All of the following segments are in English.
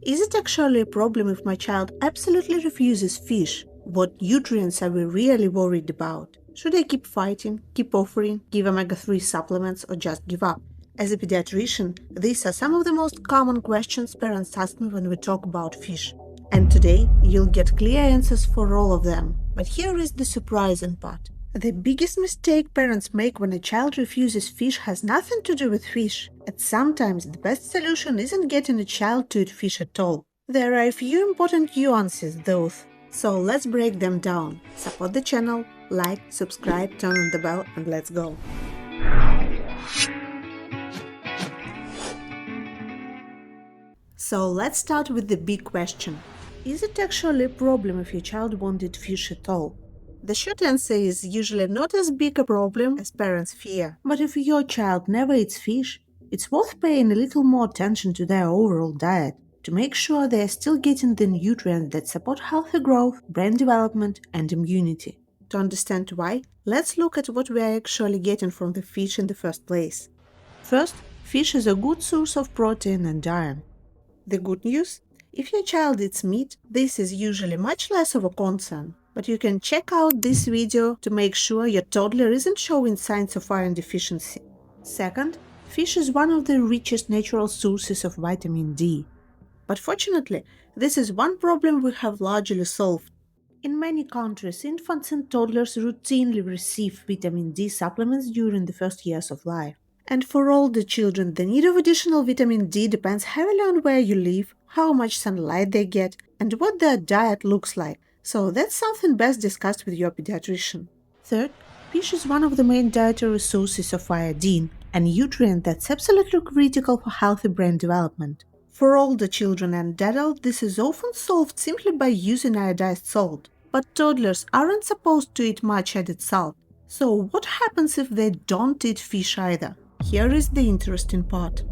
Is it actually a problem if my child absolutely refuses fish? What nutrients are we really worried about? Should I keep fighting, keep offering, give omega-3 supplements, or just give up? As a pediatrician, these are some of the most common questions parents ask me when we talk about fish. And today, you'll get clear answers for all of them. But here is the surprising part. The biggest mistake parents make when a child refuses fish has nothing to do with fish. And sometimes the best solution isn't getting a child to eat fish at all. There are a few important nuances though. So let's break them down. Support the channel, like, subscribe, turn on the bell, and let's go. So let's start with the big question. Is it actually a problem if your child won't eat fish at all? The short answer is usually not as big a problem as parents fear. But if your child never eats fish, it's worth paying a little more attention to their overall diet to make sure they are still getting the nutrients that support healthy growth, brain development, and immunity. To understand why, let's look at what we are actually getting from the fish in the first place. First, fish is a good source of protein and iron. The good news? If your child eats meat, this is usually much less of a concern. But you can check out this video to make sure your toddler isn't showing signs of iron deficiency. Second, fish is one of the richest natural sources of vitamin D. But fortunately, this is one problem we have largely solved. In many countries, infants and toddlers routinely receive vitamin D supplements during the first years of life. And for older children, the need of additional vitamin D depends heavily on where you live, how much sunlight they get, and what their diet looks like. So that's something best discussed with your pediatrician. Third, fish is one of the main dietary sources of iodine, a nutrient that's absolutely critical for healthy brain development. For older children and adults, this is often solved simply by using iodized salt. But toddlers aren't supposed to eat much added salt. So what happens if they don't eat fish either? Here is the interesting part.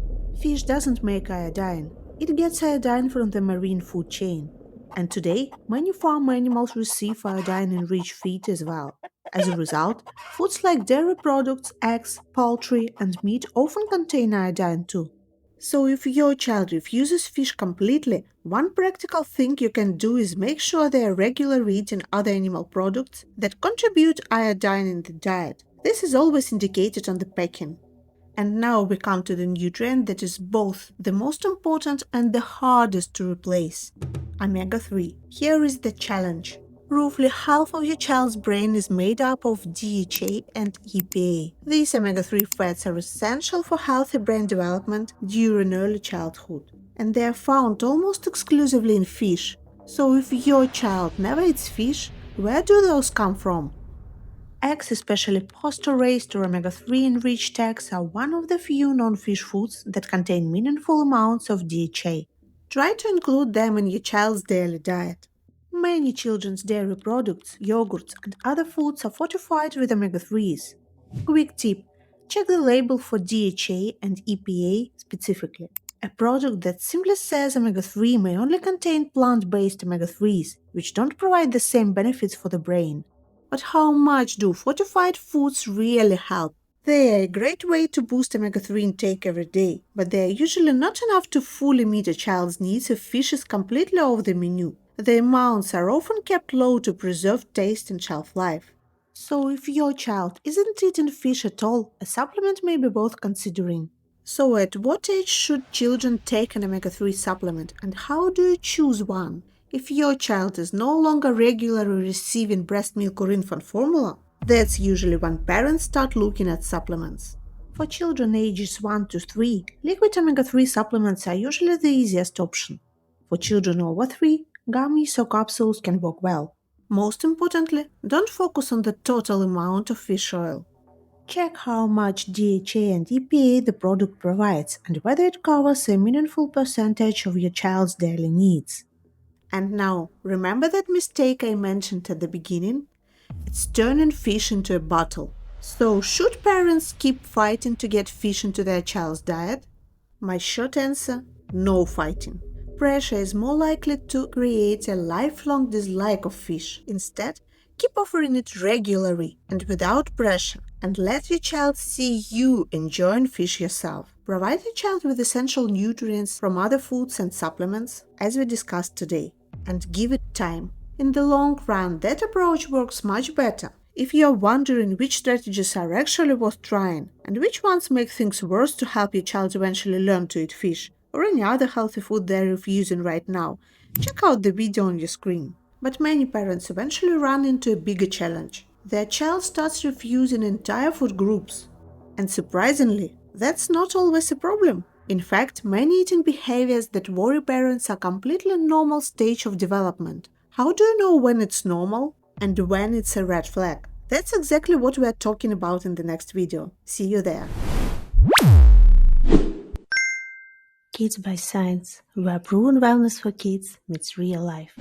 Fish doesn't make iodine. It gets iodine from the marine food chain. And today, many farm animals receive iodine-enriched feed as well. As a result, foods like dairy products, eggs, poultry, and meat often contain iodine too. So if your child refuses fish completely, one practical thing you can do is make sure they are regularly eating other animal products that contribute iodine in the diet. This is always indicated on the packing. And now we come to the nutrient that is both the most important and the hardest to replace. Omega-3. Here is the challenge. Roughly half of your child's brain is made up of DHA and EPA. These omega-3 fats are essential for healthy brain development during early childhood, and they are found almost exclusively in fish. So if your child never eats fish, where do those come from? Eggs, especially pasture-raised or omega-3 enriched eggs, are one of the few non-fish foods that contain meaningful amounts of DHA. Try to include them in your child's daily diet. Many children's dairy products, yogurts, and other foods are fortified with omega-3s. Quick tip: check the label for DHA and EPA specifically. A product that simply says omega-3 may only contain plant-based omega-3s, which don't provide the same benefits for the brain. But how much do fortified foods really help? They are a great way to boost omega-3 intake every day, but they are usually not enough to fully meet a child's needs if fish is completely off the menu. The amounts are often kept low to preserve taste and shelf life. So if your child isn't eating fish at all, a supplement may be worth considering. So at what age should children take an omega-3 supplement, and how do you choose one? If your child is no longer regularly receiving breast milk or infant formula, that's usually when parents start looking at supplements. For children ages 1 to 3, liquid omega-3 supplements are usually the easiest option. For children over 3, gummies or capsules can work well. Most importantly, don't focus on the total amount of fish oil. Check how much DHA and EPA the product provides and whether it covers a meaningful percentage of your child's daily needs. And now, remember that mistake I mentioned at the beginning? It's turning fish into a bottle. So, should parents keep fighting to get fish into their child's diet? My short answer: no fighting. Pressure is more likely to create a lifelong dislike of fish. Instead, keep offering it regularly and without pressure, and let your child see you enjoying fish yourself. Provide your child with essential nutrients from other foods and supplements, as we discussed today, and give it time. In the long run, that approach works much better. If you are wondering which strategies are actually worth trying and which ones make things worse to help your child eventually learn to eat fish or any other healthy food they're refusing right now, check out the video on your screen. But many parents eventually run into a bigger challenge. Their child starts refusing entire food groups. And surprisingly, that's not always a problem. In fact, many eating behaviors that worry parents are completely normal stage of development. How do you know when it's normal and when it's a red flag? That's exactly what we are talking about in the next video. See you there. Kids by Science, where proven wellness for kids meets real life.